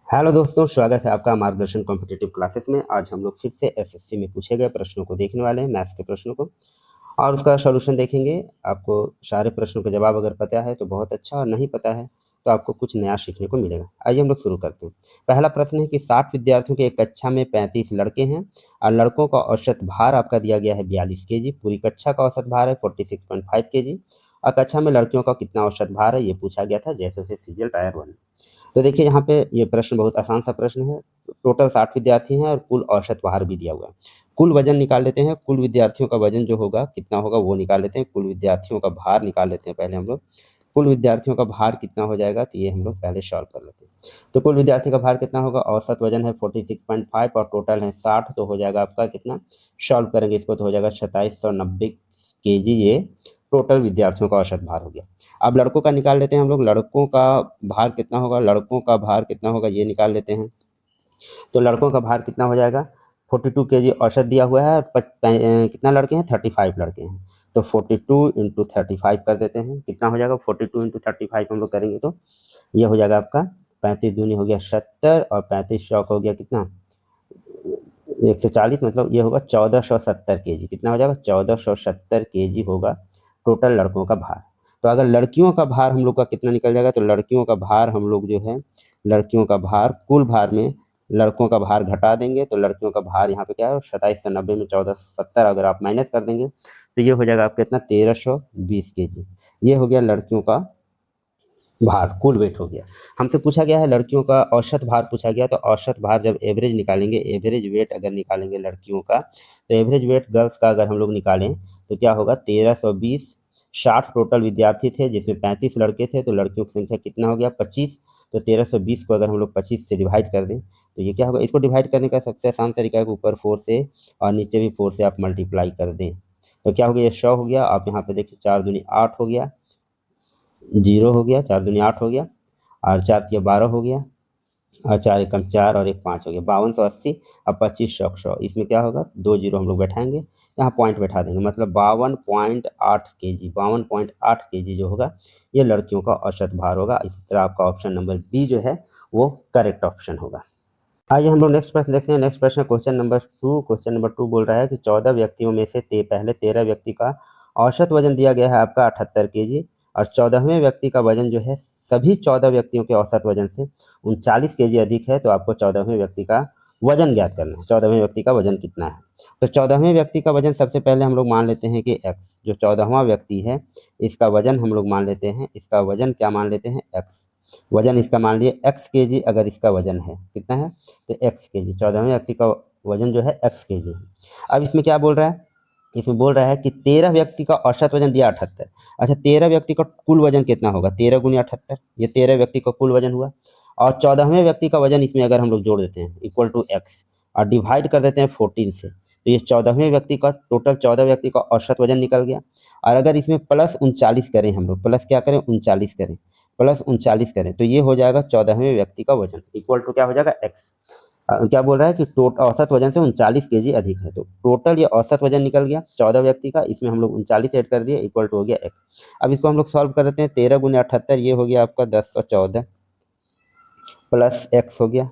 Hello दोस्तों, स्वागत है आपका मार्गदर्शन कॉम्पिटिटिव क्लासेस में। आज हम लोग फिर से एसएससी में पूछे गए प्रश्नों को देखने वाले हैं, मैथ्स के प्रश्नों को, और उसका सॉल्यूशन देखेंगे। आपको सारे प्रश्नों के जवाब अगर पता है तो बहुत अच्छा, और नहीं पता है तो आपको कुछ नया सीखने को मिलेगा। आइए हम लोग शुरू करते हैं। पहला प्रश्न है कि 60 विद्यार्थियों के एक कक्षा में 35 लड़के हैं और लड़कों का औसत भार आपका दिया गया है 42 केजी। पूरी कक्षा का औसत भार है 46.5 केजी और कक्षा में लड़कियों का कितना औसत भार है ये पूछा गया था, जैसे उसे सीजीएल टायर 1। तो देखिए यहाँ पे ये प्रश्न बहुत आसान सा प्रश्न है। टोटल 60 विद्यार्थी हैं और कुल औसत भार भी दिया हुआ है। कुल वजन निकाल लेते हैं। कुल विद्यार्थियों का वजन जो होगा कितना होगा वो निकाल लेते हैं। कुल विद्यार्थियों का भार निकाल लेते हैं पहले हम लोग। कुल विद्यार्थियों का भार कितना हो जाएगा तो ये हम लोग पहले सॉल्व कर लेते हैं। तो कुल विद्यार्थी का भार कितना होगा, औसत वजन है 46.5 और टोटल है 60, तो हो जाएगा आपका कितना। सॉल्व करेंगे इसको तो हो जाएगा 2790 केजी। ये टोटल विद्यार्थियों का औसत भार हो गया। अब लड़कों का निकाल लेते हैं हम लोग। लड़कों का भार कितना होगा, लड़कों का भार कितना होगा ये निकाल लेते हैं। तो लड़कों का भार कितना हो जाएगा, 42 केजी औसत दिया हुआ है। कितना लड़के हैं, 35 लड़के हैं। तो 42 इंटू 35 कर देते हैं, कितना हो जाएगा 42 इंटू 35 हम लोग करेंगे तो ये हो जाएगा आपका 35 दूनी हो गया 70 और 35 चौक हो गया कितना 140, मतलब ये होगा 1470 केजी। कितना हो जाएगा 1470 केजी होगा टोटल लड़कों का भार। तो अगर लड़कियों का भार हम लोग का कितना निकल जाएगा, तो लड़कियों का भार हम लोग जो है, लड़कियों का भार कुल भार में लड़कों का भार घटा देंगे तो लड़कियों का भार यहाँ पे क्या है 2790 में 1470 अगर आप माइनस कर देंगे तो ये हो जाएगा आपका कितना 1320 केजी। ये हो गया लड़कियों का भार, कुल वेट हो गया। हमसे पूछा गया है लड़कियों का औसत भार पूछा गया, तो औसत भार जब एवरेज निकालेंगे, एवरेज वेट अगर निकालेंगे लड़कियों का, तो एवरेज वेट गर्ल्स का अगर हम लोग निकालें तो क्या होगा 1320। 60 टोटल विद्यार्थी थे जिसमें 35 लड़के थे, तो लड़कियों की संख्या कितना हो गया 25। तो 1320 को अगर हम लोग 25 से डिवाइड कर दें तो ये क्या होगा। इसको डिवाइड करने का सबसे आसान तरीका है कि ऊपर 4 से और नीचे भी 4 से आप मल्टीप्लाई कर दें तो क्या हो गया, ये 100 हो गया। आप यहाँ पे देखिए 4 दूनी 8 हो गया, 0 हो गया, 4 दूनी 8 हो गया और 4 तिया 12 हो गया और 4 एकम 4 और 1 5 हो गया 5280। अब 25 100 100 इसमें क्या होगा 2 जीरो हम लोग बैठाएंगे, यहाँ पॉइंट बैठा देंगे, मतलब 52.8 केजी। 52.8 केजी जो होगा ये लड़कियों का औसत भार होगा। इसी तरह आपका ऑप्शन नंबर बी जो है वो करेक्ट ऑप्शन होगा। आइए हम लोग नेक्स्ट प्रश्न देखते हैं। नेक्स्ट प्रश्न क्वेश्चन नंबर 2। क्वेश्चन नंबर 2 बोल रहा है कि 14 व्यक्तियों में से पहले 13 व्यक्ति का औसत वजन दिया गया है आपका 78 केजी और 14वें व्यक्ति का वजन जो है सभी 14 व्यक्तियों के औसत वजन से 39 केजी अधिक है। तो आपको 14वें व्यक्ति का वजन ज्ञात करना है। 14वें व्यक्ति का वजन कितना है, तो 14वें व्यक्ति का वजन सबसे पहले हम लोग मान लेते हैं कि एक्स, जो 14वां व्यक्ति है इसका वजन हम लोग मान लेते हैं, इसका वजन क्या मान लेते हैं एक्स। वजन इसका मान लिए एक्स केजी। अगर इसका वजन है कितना है तो एक्स केजी, 14वें व्यक्ति का वजन जो है एक्स केजी। अब इसमें क्या बोल रहा है, इसमें बोल रहा है कि 13 व्यक्ति का औसत वजन दिया 78। अच्छा 13 व्यक्ति का कुल वजन कितना होगा, 13 गुनी 78, ये 13 व्यक्ति का कुल वजन हुआ। और 14वें व्यक्ति का वजन इसमें अगर हम लोग जोड़ देते हैं इक्वल टू एक्स और डिवाइड कर देते हैं 14 से, तो ये 14वें व्यक्ति का टोटल 14 व्यक्ति का औसत वजन निकल गया। और अगर इसमें प्लस 39 करें, हम लोग प्लस क्या करें 39 करें, प्लस 39 करें तो ये हो जाएगा 14वें व्यक्ति का वजन इक्वल टू क्या हो जाएगा एक्स। क्या बोल रहा है कि टोटल औसत वजन से 39 केजी अधिक है, तो टोटल ये औसत वजन निकल गया 14 व्यक्ति का, इसमें हम लोग 39 ऐड कर दिए इक्वल टू हो गया एक्स। अब इसको हम लोग सॉल्व कर देते हैं। 13 गुने 78 ये हो गया आपका 1014 प्लस एक्स हो गया।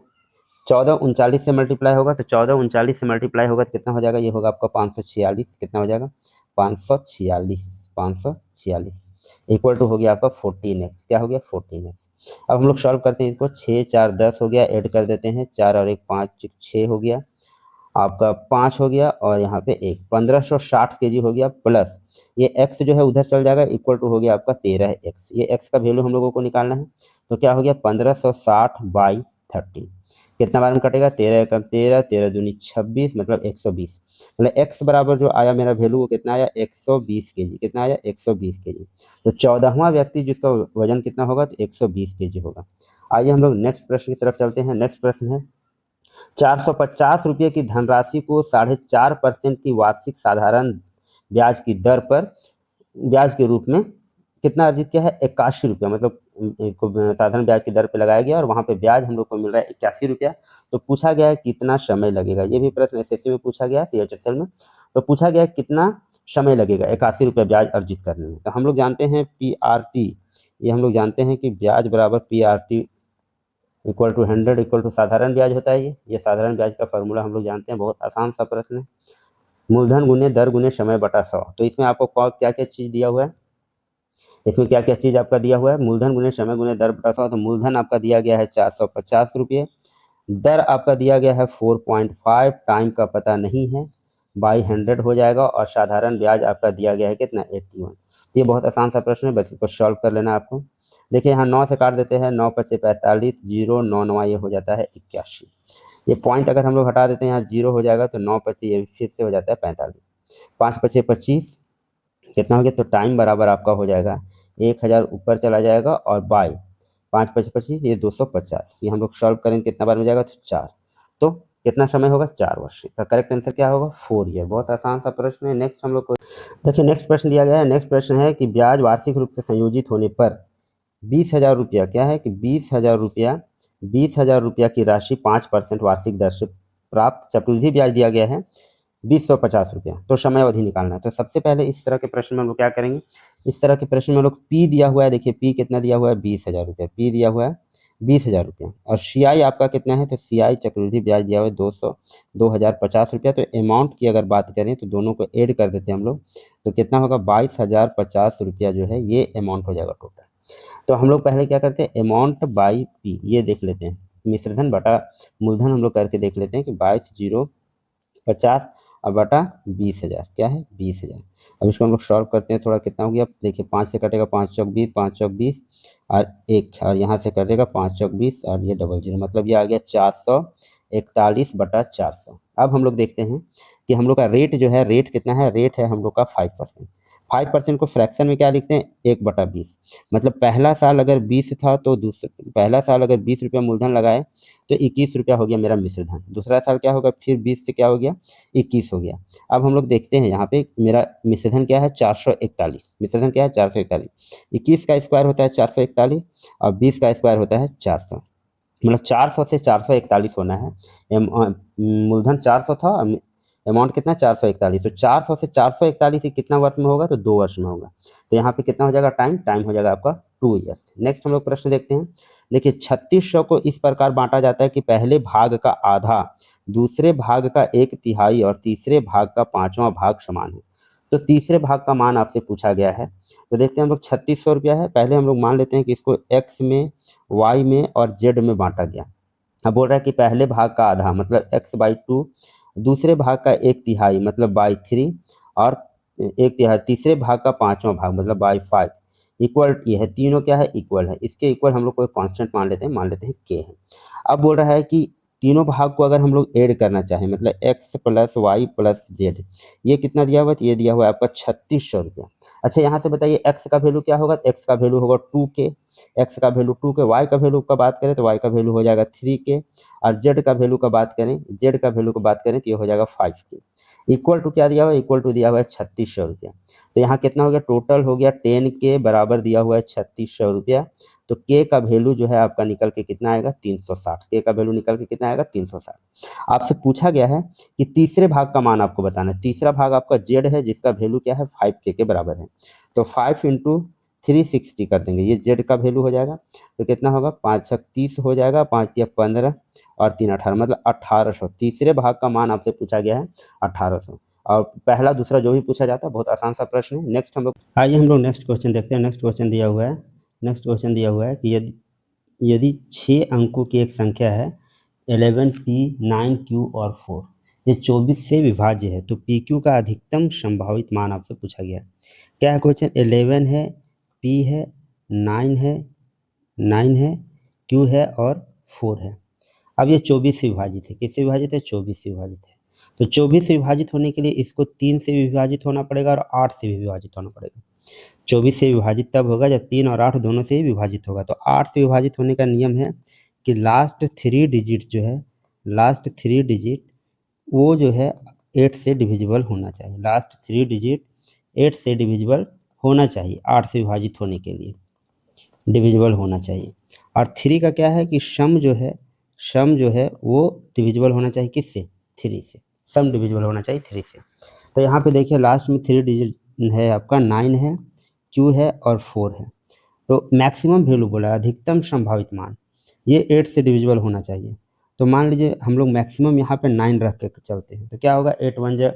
14 39 से मल्टीप्लाई होगा तो 14 39 से मल्टीप्लाई होगा तो कितना हो जाएगा, ये होगा आपका 546। कितना हो जाएगा 546, 546 इक्वल टू हो गया आपका 14x। क्या हो गया 14x। अब हम लोग सॉल्व करते हैं इसको। 6 4 10 हो गया, ऐड कर देते हैं 4 और 1 5 6 हो गया आपका 5 हो गया और यहाँ पे 1 1560 केजी हो गया। प्लस ये x जो है उधर चल जाएगा इक्वल टू हो गया आपका 13x। ये x का वैल्यू हम लोगों को निकालना है, तो क्या हो गया 1560 बाई 30। कितना बार में कटेगा 13 एकम 13, 13 दूनी 26, मतलब 120। मतलब x बराबर जो आया मेरा वैल्यू वो कितना आया 120 केजी। कितना आया 120 केजी। तो 14वां व्यक्ति जिसका वजन कितना होगा तो 120 केजी होगा। आइए हम लोग नेक्स्ट प्रश्न की तरफ चलते हैं। नेक्स्ट प्रश्न है 450 रुपये की धनराशि को 4.5% की वार्षिक साधारण ब्याज की दर पर ब्याज के रूप में कितना अर्जित किया है 81 रुपया, मतलब इसको साधारण ब्याज की दर पे लगाया गया और वहाँ पे ब्याज हम लोग को मिल रहा है 81 रुपया। तो पूछा गया है कितना समय लगेगा। ये भी प्रश्न एसएससी में पूछा गया है, सीएचएसएल में। तो पूछा गया है कितना समय लगेगा 81 रुपया ब्याज अर्जित करने में। तो हम लोग जानते हैं पीआरटी, ये हम लोग जानते हैं कि ब्याज बराबर PRT equal to 100 equal to साधारण ब्याज होता है। ये साधारण ब्याज का फॉर्मूला हम लोग जानते हैं, बहुत आसान सा प्रश्न है। मूलधन गुने दर गुने समय बटा 100। तो इसमें आपको क्या क्या चीज़ दिया हुआ है, इसमें क्या क्या चीज़ आपका दिया हुआ है, मूलधन गुने समय गुने दर बटा 100। तो मूलधन आपका दिया गया है 450 रुपये, दर आपका दिया गया है 4.5, टाइम का पता नहीं है, बाई 100 हो जाएगा, और साधारण ब्याज आपका दिया गया है कितना 81। ये बहुत आसान सा प्रश्न है, बस इसको सॉल्व कर लेना आपको। देखिए यहाँ 9 से काट देते हैं, 9 पचे 45, 0 9 9 ये हो जाता है 81। ये पॉइंट अगर हम लोग हटा देते हैं यहाँ 0 हो जाएगा, तो 9 पचे ये फिर से हो जाता है 45, 5 पचे 25 कितना हो गया, तो टाइम बराबर आपका हो जाएगा 1000 ऊपर चला जाएगा, और बाई 5 पचे 25 ये 250। ये हम लोग सॉल्व करेंगे कितना बार में जाएगा, तो 4। तो कितना समय होगा, 4 वर्ष। तो करेक्ट आंसर क्या होगा, 4 ईयर। बहुत आसान सा प्रश्न है। नेक्स्ट हम लोग को देखिए, नेक्स्ट प्रश्न दिया गया है। नेक्स्ट प्रश्न है कि ब्याज वार्षिक रूप से संयोजित होने पर 20,000 रुपया, क्या है कि 20,000 रुपया की राशि 5% वार्षिक दर से प्राप्त चक्रवृद्धि ब्याज दिया गया है 250 रुपया। तो समय अवधि निकालना है। तो सबसे पहले इस तरह के प्रश्न में हम लोग क्या करेंगे, इस तरह के प्रश्न में हम लोग पी दिया हुआ है, देखिए पी कितना दिया हुआ है, 20,000 रुपया, पी दिया हुआ है 20,000 रुपया, और सी आई आपका कितना है, तो सी आई चक्रवृद्धि ब्याज दिया हुआ है 2,050 रुपया। तो अमाउंट की अगर बात करें तो दोनों को ऐड कर देते हैं हम लोग, तो कितना होगा, 22,050 रुपया जो है ये अमाउंट हो जाएगा टोटल। तो हम लोग पहले क्या करते हैं, अमाउंट बाई पी ये देख लेते हैं, मिश्रधन बटा मूलधन हम लोग करके देख लेते हैं कि 22,050 और बटा 20,000 क्या है 20,000। अब इसको हम लोग सॉल्व करते हैं, थोड़ा कितना हो गया, देखिए 5 से कटेगा 5 चौक 20, 5 चौक 20 और 1, और यहाँ से कटेगा 5 चौक 20 और ये डबल जीरो, मतलब ये आ गया 441 बटा 400। अब हम लोग देखते हैं कि हम लोग का रेट जो है, रेट कितना है, रेट है हम लोग का 5%। 5% को फ्रैक्शन में क्या लिखते हैं, 1/20। मतलब पहला साल अगर 20 था तो पहला साल अगर 20 रुपया मूलधन लगाए तो 21 रुपया हो गया मेरा मिश्रधन। दूसरा साल क्या होगा, फिर 20 से क्या हो गया, 21 हो गया। अब हम लोग देखते हैं यहाँ पे मेरा मिश्रधन क्या है, 441। मिश्रधन क्या है, 441। 21 का स्क्वायर होता है 441 और 20 का स्क्वायर होता है 400। मतलब 400 से 441 होना है। मूलधन 400 था, अमाउंट कितना 441। तो 400 से 441 कितना वर्ष में होगा, तो 2 वर्ष में होगा। तो यहाँ पे कितना हो जाएगा, टाइम हो जाएगा आपका 2 ईयर्स। नेक्स्ट हम लोग प्रश्न देखते हैं। देखिए 3600 को इस प्रकार बांटा जाता है कि पहले भाग का आधा, दूसरे भाग का 1/3 और तीसरे भाग का 5वां भाग समान है। तो तीसरे भाग का मान आपसे पूछा गया है। तो देखते हैं हम लोग 3600 रुपया है, पहले हम लोग मान लेते हैं कि इसको एक्स में, वाई में और जेड में बांटा गया। अब बोल रहा है कि पहले भाग का आधा मतलब x/2, दूसरे भाग का 1/3 मतलब by3 और 1/3 तीसरे भाग का 5वां भाग मतलब by5 इक्वल, ये है तीनों क्या है, इक्वल है। इसके इक्वल हम लोग कोई कांस्टेंट मान लेते हैं k है। अब बोल रहा है कि तीनों भाग को अगर हम लोग ऐड करना चाहें, मतलब x + y + z, ये कितना दिया हुआ है, ये दिया हुआ है आपका 3600 रुपया। अच्छा यहाँ से बताइए x का वैल्यू क्या होगा, x का वैल्यू होगा 2k, x का वैल्यू 2k, y का वैल्यू का बात करें तो y का वैल्यू हो जाएगा 3k, और z का वैल्यू का बात करें, z का वैल्यू का बात करें तो ये हो जाएगा 5k। इक्वल टू क्या दिया हुआ है, इक्वल टू दिया हुआ है 3600 रुपया। तो यहाँ कितना हो गया, टोटल हो गया 10k बराबर दिया हुआ है 3600 रुपया। तो k का वैल्यू जो है आपका निकल के कितना आएगा, 360। k का वैल्यू निकल के कितना आएगा, 360। आपसे पूछा गया है कि तीसरे भाग का मान आपको बताना है। तीसरा भाग आपका z है जिसका वैल्यू क्या है, 5k के बराबर है। तो 5 × 360 कर देंगे, ये z का वैल्यू हो जाएगा। तो कितना होगा, 5 × 30 हो जाएगा, 5 × 15 और 3 18, मतलब 1800। तीसरे भाग का मान आपसे पूछा गया है 1800। और पहला दूसरा जो भी पूछा जाता है, बहुत आसान सा प्रश्न है। नेक्स्ट हम लोग आइए हम लोग नेक्स्ट क्वेश्चन देखते हैं। नेक्स्ट क्वेश्चन दिया हुआ है, नेक्स्ट क्वेश्चन दिया हुआ है कि यदि 6 अंकों की एक संख्या है 11p 9q और 4, ये 24 से विभाज्य है, तो pq का अधिकतम संभावित मान आपसे पूछा गया है। क्या है क्वेश्चन, 11 है, p है, 9 है, q है और 4 है। अब ये 24 से विभाजित है, किससे विभाजित है, 24 से विभाजित है। तो 24 से विभाजित होने के लिए इसको 3 से भी विभाजित होना पड़ेगा और 8 से भी विभाजित होना पड़ेगा। 24 से विभाजित तब होगा जब 3 और 8 दोनों से ही विभाजित होगा। तो 8 से विभाजित होने का नियम है कि लास्ट 3 डिजिट जो है, लास्ट 3 डिजिट वो जो है 8 से डिविजिबल होना चाहिए। लास्ट 3 डिजिट 8 से डिविजिबल होना चाहिए, 8 से विभाजित होने के लिए डिविजिबल होना चाहिए। और 3 का क्या है कि सम जो है वो डिविजिबल होना चाहिए किससे, 3 से। सम डिविजिबल होना चाहिए 3 से। तो यहाँ पे देखिए लास्ट में 3 डिजिट है आपका, 9 है, q है और 4 है। तो मैक्सिमम वैल्यू बोला, अधिकतम संभावित मान। ये 8 से डिविजिबल होना चाहिए। तो मान लीजिए हम लोग मैक्सिमम यहाँ पे 9 रख के चलते हैं, तो क्या होगा 8 1 जा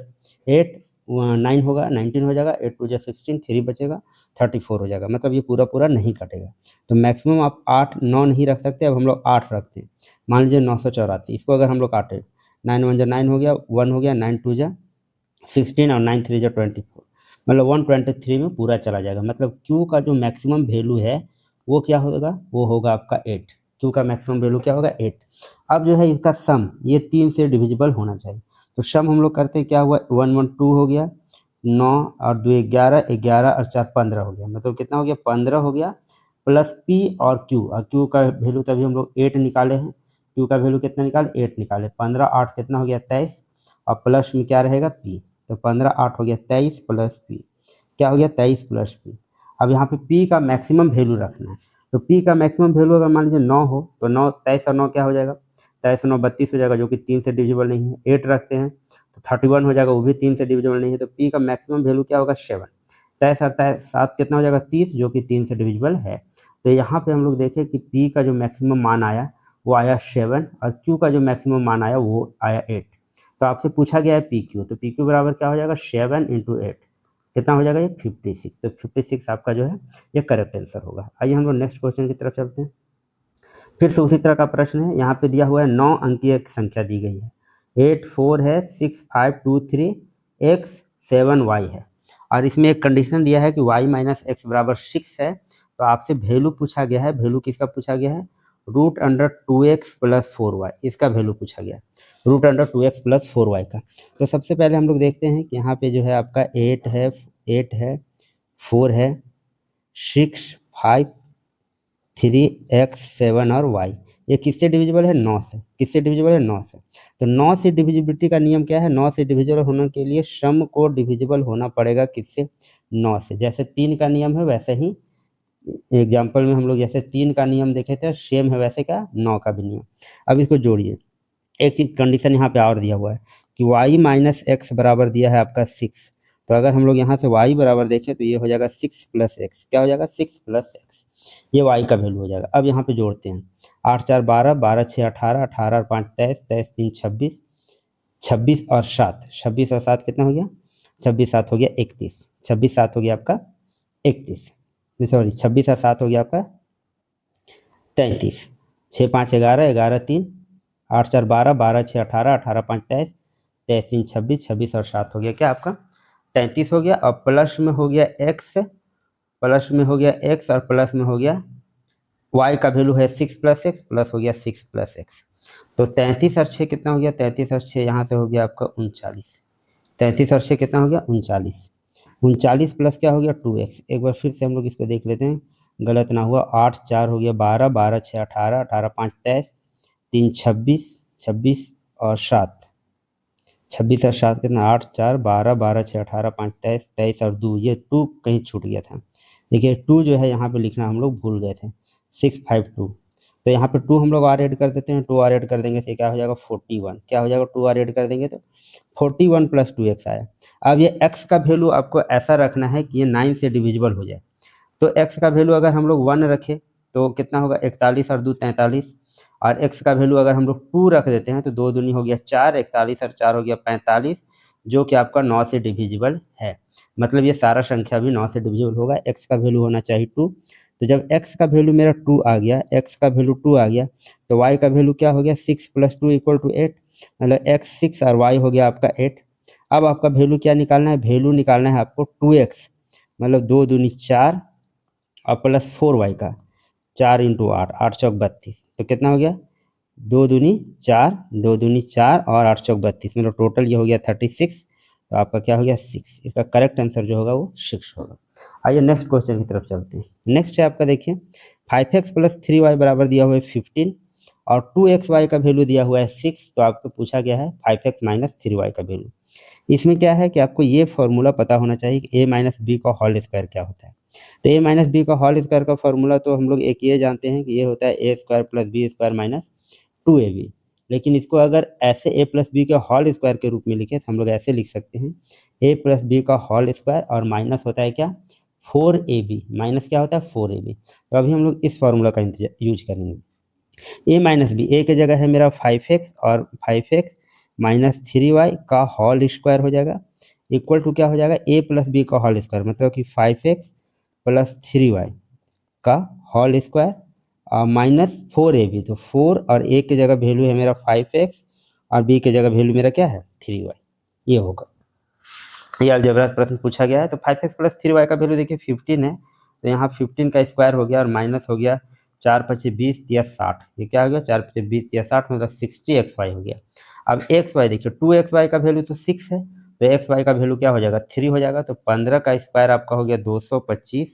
8 9 होगा 19 हो जाएगा, 8 2 जा 16 3 बचेगा 34 हो जाएगा, मतलब ये पूरा पूरा नहीं कटेगा। तो मैक्सिमम आप 8 9 नहीं रख सकते, अब हम लोग 8 रखते हैं। मान लीजिए 984, इसको अगर हम लोग काटें 9 1 जा 9 हो गया, 1 हो गया, 9 2 जा 16 और 9 3 जा 24, मतलब 123 में पूरा चला जाएगा। मतलब क्यू का जो मैक्सिमम वैल्यू है वो क्या होगा, वो होगा आपका 8। क्यू का मैक्सिमम वैल्यू क्या होगा 8। अब जो है इसका सम ये 3 से डिविजिबल होना चाहिए। तो सम हम लोग करते हैं, क्या हुआ 1 1 2 हो गया, 9 और 2 11, 11 और 4 15 हो गया, मतलब कितना हो गया 15 हो गया, प्लस पी और क्यू। और क्यू का वैल्यू तभी हम लोग 8 निकाले हैं। क्यू का वैल्यू कितना निकाले 8 निकाले, 15 8 कितना हो गया 23, और प्लस में क्या रहेगा पी। तो 15 8 हो गया 23 प्लस पी, क्या हो गया 23 प्लस पी। अब यहाँ पे पी का मैक्सिमम वैल्यू रखना है। तो पी का मैक्सिमम वैल्यू अगर मान लीजिए 9 हो, तो 9 23 और 9 क्या हो जाएगा, 23 और 9 32 हो जाएगा, जो कि 3 से डिविजिबल नहीं है। 8 रखते हैं तो 31 हो जाएगा, वो भी 3 से डिविजिबल नहीं है। तो पी का मैक्सिमम वैल्यू क्या होगा 7। 23 और 7 कितना हो जाएगा 30, जो कि 3 से डिविजिबल है। तो यहाँ पे हम लोग देखें कि पी का जो मैक्सिमम मान आया वो आया 7, और क्यू का जो मैक्सिमम मान आया वो आया 8। तो आपसे पूछा गया है पी क्यू, तो पी क्यू बराबर क्या हो जाएगा 7 × 8, कितना हो जाएगा ये 56। तो 56 आपका जो है ये करेक्ट आंसर होगा। आइए हम लोग नेक्स्ट क्वेश्चन की तरफ चलते हैं। फिर से उसी तरह का प्रश्न है, यहाँ पे दिया हुआ है 9 अंकीय एक संख्या दी गई है, 8 4 है, 6 5 2 3 x 7 y है, और इसमें एक कंडीशन दिया है कि y माइनस एक्स बराबर 6 है। तो आपसे वैल्यू पूछा गया है, वैल्यू किसका पूछा गया है, √2x + 4y, इसका वैल्यू पूछा गया है √2x + 4y का। तो सबसे पहले हम लोग देखते हैं कि यहाँ पे जो है आपका 8 है 4 है 6 5 3 x 7 और y, ये किससे डिविजिबल है 9 से। किससे डिविजिबल है 9 से। तो 9 से डिविजिबिलिटी का नियम क्या है, 9 से डिविजिबल होने के लिए सम को डिविजिबल होना पड़ेगा किससे 9 से। जैसे 3 का नियम है वैसे ही एग्जाम्पल में हम लोग जैसे 3 का नियम देखे थे सेम है वैसे का 9 का भी नियम। अब इसको जोड़िए, एक चीज कंडीशन यहाँ पे और दिया हुआ है कि y माइनस एक्स बराबर दिया है आपका 6। तो अगर हम लोग यहाँ से y बराबर देखें तो ये हो जाएगा 6 + x, क्या हो जाएगा 6 + x, ये y का वैल्यू हो जाएगा। अब यहाँ पे जोड़ते हैं 8 4 12, 12 6 18, 18 और 5 23, 23 3 26, 26 और 7, 26 और 7 कितना हो गया 26 7 हो गया 31, 26 7 हो गया आपका 31, सॉरी 26 और 7 हो गया आपका 33, 6 5 11, 11 3, 8 4 12, 12 6 18, 18 5 23, 23 3 26, 26 और 7 हो गया क्या आपका 33 हो गया। और प्लस में हो गया x, प्लस में हो गया x और प्लस में हो गया y का वैल्यू है 6 + x, प्लस हो गया 6 + x। तो 33 और 6 कितना हो गया, 33 और 6 यहाँ से हो गया आपका 39, 33 और 6 कितना हो गया 39, 39 प्लस क्या हो गया 2x। एक बार फिर से हम लोग इसको देख लेते हैं, गलत ना हुआ, 8 4 हो गया 12, 12 6 18, 18 5 23, 3 26, 26 और 7, 26 और 7 कितना 8 4 12, 12 6 18 5 23, 23 और 2, ये 2 कहीं छूट गया था। देखिए 2 जो है यहाँ पे लिखना हम लोग भूल गए थे, 6 5 2। तो यहाँ पे 2 हम लोग और ऐड कर देते हैं, 2 और ऐड कर देंगे तो क्या हो जाएगा 41, क्या हो जाएगा 2 और ऐड कर देंगे तो 41 + 2x आया। अब ये x का वैल्यू आपको ऐसा रखना है कि ये 9 से डिविजिबल हो जाए। तो x का वैल्यू अगर हम लोग 1 रखें तो कितना होगा 41 और 2 43, और x का वैल्यू अगर हम लोग 2 रख देते हैं तो 2 दूनी हो गया 4, 41 और 4 हो गया 45, जो कि आपका 9 से डिविजिबल है। मतलब ये सारा संख्या भी 9 से डिविजिबल होगा। x का वैल्यू होना चाहिए 2। तो जब x का वैल्यू मेरा 2 आ गया, x का वैल्यू 2 आ गया, तो y का वैल्यू क्या हो गया 6 + 2 = 8, मतलब x 6 और y हो गया आपका 8। अब आपका वैल्यू क्या निकालना है, वैल्यू निकालना है आपको 2x, मतलब 2 दूनी 4 और प्लस 4y का 4 × 8, 8 चौक 32, तो कितना हो गया 2 दूनी 4, 2 दूनी 4 और 8 चौक 32, मतलब टोटल ये हो गया 36। तो आपका क्या हो गया 6, इसका करेक्ट आंसर जो होगा वो 6 होगा। आइए नेक्स्ट क्वेश्चन की तरफ चलते हैं। नेक्स्ट है आपका देखिए 5x + 3y बराबर दिया हुआ है 15, और 2xy का वैल्यू दिया हुआ है 6। तो आपको पूछा गया है 5x - 3y का वैल्यू। इसमें क्या है कि आपको ये फॉर्मूला पता होना चाहिए कि a - b का होल स्क्वायर क्या होता है। तो a - b का होल स्क्वायर का फॉर्मूला तो हम लोग एक ये जानते हैं कि ये होता है a² + b² - 2ab। लेकिन इसको अगर ऐसे a + b के होल स्क्वायर के रूप में लिखें तो हम लोग ऐसे लिख सकते हैं a + b का होल स्क्वायर, और माइनस होता है क्या 4ab, माइनस क्या होता है 4ab। तो अभी हम लोग इस फॉर्मूला का यूज करेंगे। ए माइनस बी, ए की जगह है मेरा 5x और 5x माइनस 3y का होल स्क्वायर हो जाएगा, इक्वल टू क्या हो जाएगा, ए प्लस बी का होल स्क्वायर, मतलब कि 5x प्लस 3y का होल स्क्वायर माइनस 4ab, तो 4 और ए की जगह वैल्यू है मेरा 5x और बी की जगह वैल्यू मेरा क्या है 3y, ये होगा। ये अलजेब्रा प्रश्न पूछा गया है। तो 5x प्लस 3y का वैल्यू देखिए 15 है, तो यहाँ 15 का स्क्वायर हो गया और माइनस हो गया 4 पचे 20 या 60, ये क्या हो गया 4 पचे 20 या 60, मतलब 60xy हो गया। अब xy देखिए 2xy का वैल्यू तो 6 है, तो xy का वैल्यू क्या हो जाएगा 3 हो जाएगा, तो 15 का स्क्वायर आपका हो गया 225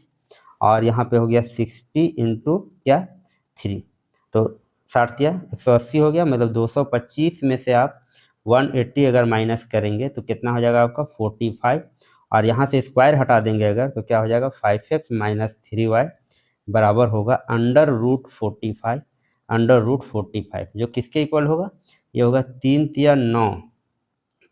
और यहाँ पे हो गया 60 इंटू क्या 3, तो 60 या 180 हो गया, मतलब 225 में से आप 180 अगर माइनस करेंगे तो कितना हो जाएगा आपका 45, और यहाँ से स्क्वायर हटा देंगे अगर तो क्या हो जाएगा 5x माइनस 3y बराबर होगा √45, √45 जो किसके इक्वल होगा, ये होगा 3 तिया 9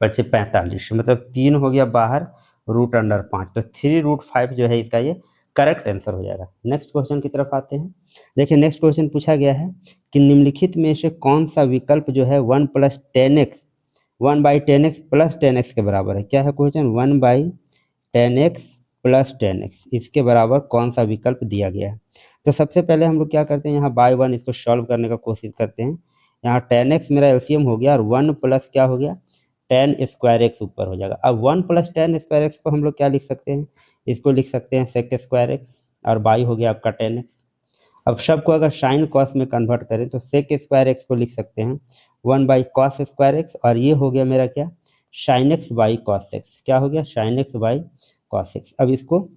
बचे 45, मतलब 3 हो गया बाहर √5, तो 3√5 जो है इसका ये करेक्ट आंसर हो जाएगा। नेक्स्ट क्वेश्चन की तरफ आते हैं। देखिए नेक्स्ट क्वेश्चन पूछा गया है कि निम्नलिखित में से कौन सा विकल्प जो है 1 plus 10x 1/10x plus 10x के बराबर है। क्या है क्वेश्चन, 1/10x प्लस 10x इसके बराबर कौन सा विकल्प दिया गया है। तो सबसे पहले हम लोग क्या करते हैं, यहाँ बाय वन इसको सॉल्व करने का कोशिश करते हैं। यहाँ 10x मेरा एलसीएम हो गया और 1 प्लस क्या हो गया 10 स्क्वायर एक्स ऊपर हो जाएगा। अब 1 प्लस 10 स्क्वायर एक्स को हम लोग क्या लिख सकते हैं, इसको लिख सकते हैं सेक स्क्वायर एक्स और बाई हो गया आपका 10x। अब सबको अगर साइन कॉस में कन्वर्ट करें तो सेक स्क्वायर एक्स को लिख सकते हैं 1/कॉस स्क्वायर एक्स, और ये हो गया मेरा क्या sine x by cos x, क्या हो गया sine x by cos x. अब इसको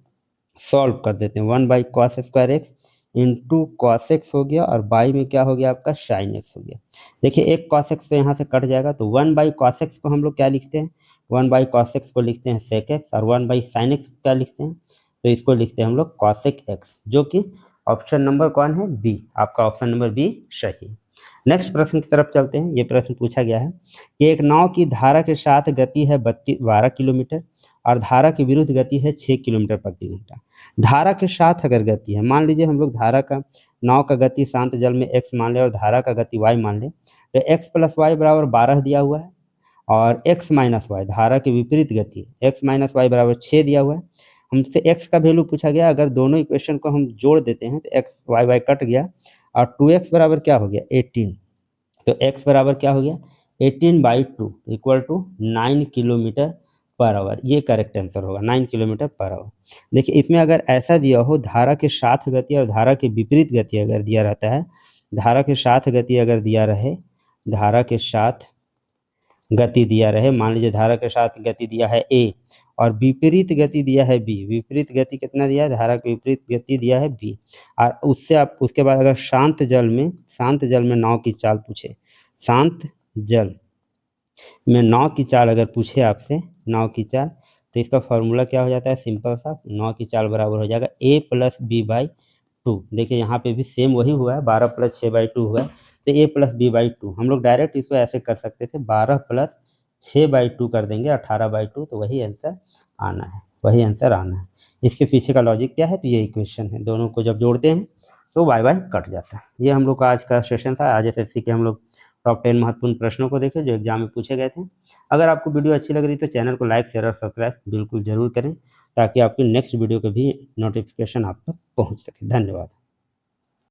सॉल्व कर देते हैं, 1/कॉस square x into cos x हो गया और बाई में क्या हो गया आपका साइन एक्स हो गया। देखिए एक कॉस एक्स तो यहाँ से कट जाएगा, तो 1/कॉस एक्स को हम लोग क्या लिखते हैं, 1/कॉस एक्स को लिखते हैं सेक एक्स, और 1/साइन एक्स क्या लिखते हैं, तो इसको लिखते हैं हम लोग कॉसेक एक्स, जो कि ऑप्शन नंबर कौन है बी, आपका ऑप्शन नंबर बी सही। नेक्स्ट प्रश्न की तरफ चलते हैं। ये प्रश्न पूछा गया है कि एक नाव की धारा के साथ गति है 12 किलोमीटर और धारा की विरुद्ध गति है 6 किलोमीटर प्रति घंटा। धारा के साथ अगर गति है, मान लीजिए हम लोग धारा का नाव का गति शांत जल में x मान ले और धारा का गति y मान ले, तो x प्लस वाई बराबर 12 दिया हुआ है और x माइनस वाई धारा की विपरीत गति x माइनस वाई बराबर 6 दिया हुआ है। हमसे x का वैल्यू पूछा गया, अगर दोनों इक्वेशन को हम जोड़ देते हैं तो x वाई वाई कट गया और 2x बराबर क्या हो गया 18, तो x बराबर क्या हो गया 18/2 equal to 9 kilometre per hour, ये करेक्ट आंसर होगा 9 किलोमीटर पर आवर। देखिए इसमें अगर ऐसा दिया हो धारा के साथ गति और धारा के विपरीत गति अगर दिया रहता है, धारा के साथ गति अगर दिया रहे, धारा के साथ गति दिया रहे, मान लीजिए धारा के साथ गति दिया है a और विपरीत गति दिया है b, विपरीत गति कितना दिया है, धारा के विपरीत गति दिया है b, और उससे आप उसके बाद अगर शांत जल में नाव की चाल पूछे, शांत जल में नाव की चाल अगर पूछे आपसे नाव की चाल, तो इसका फॉर्मूला क्या हो जाता है सिंपल सा, नाव की चाल बराबर हो जाएगा a प्लस b/2। देखिए यहाँ पे भी सेम वही हुआ है, 12 प्लस 6/2 हुआ है, तो a प्लस b/2 हम लोग डायरेक्ट इसको ऐसे कर सकते थे, 12 प्लस 6/2 कर देंगे 18/2, तो वही आंसर आना है, वही आंसर आना है। इसके पीछे का लॉजिक क्या है, तो ये इक्वेशन है, दोनों को जब जोड़ते हैं तो वाई वाई कट जाता है। ये हम लोग का आज का सेशन था। आज एसएससी के हम लोग टॉप 10 महत्वपूर्ण प्रश्नों को देखें जो एग्जाम में पूछे गए थे। अगर आपको वीडियो अच्छी लग रही तो चैनल को लाइक शेयर और सब्सक्राइब बिल्कुल जरूर करें, ताकि आपकी नेक्स्ट वीडियो के भी नोटिफिकेशन आप तक पहुँच सके। धन्यवाद।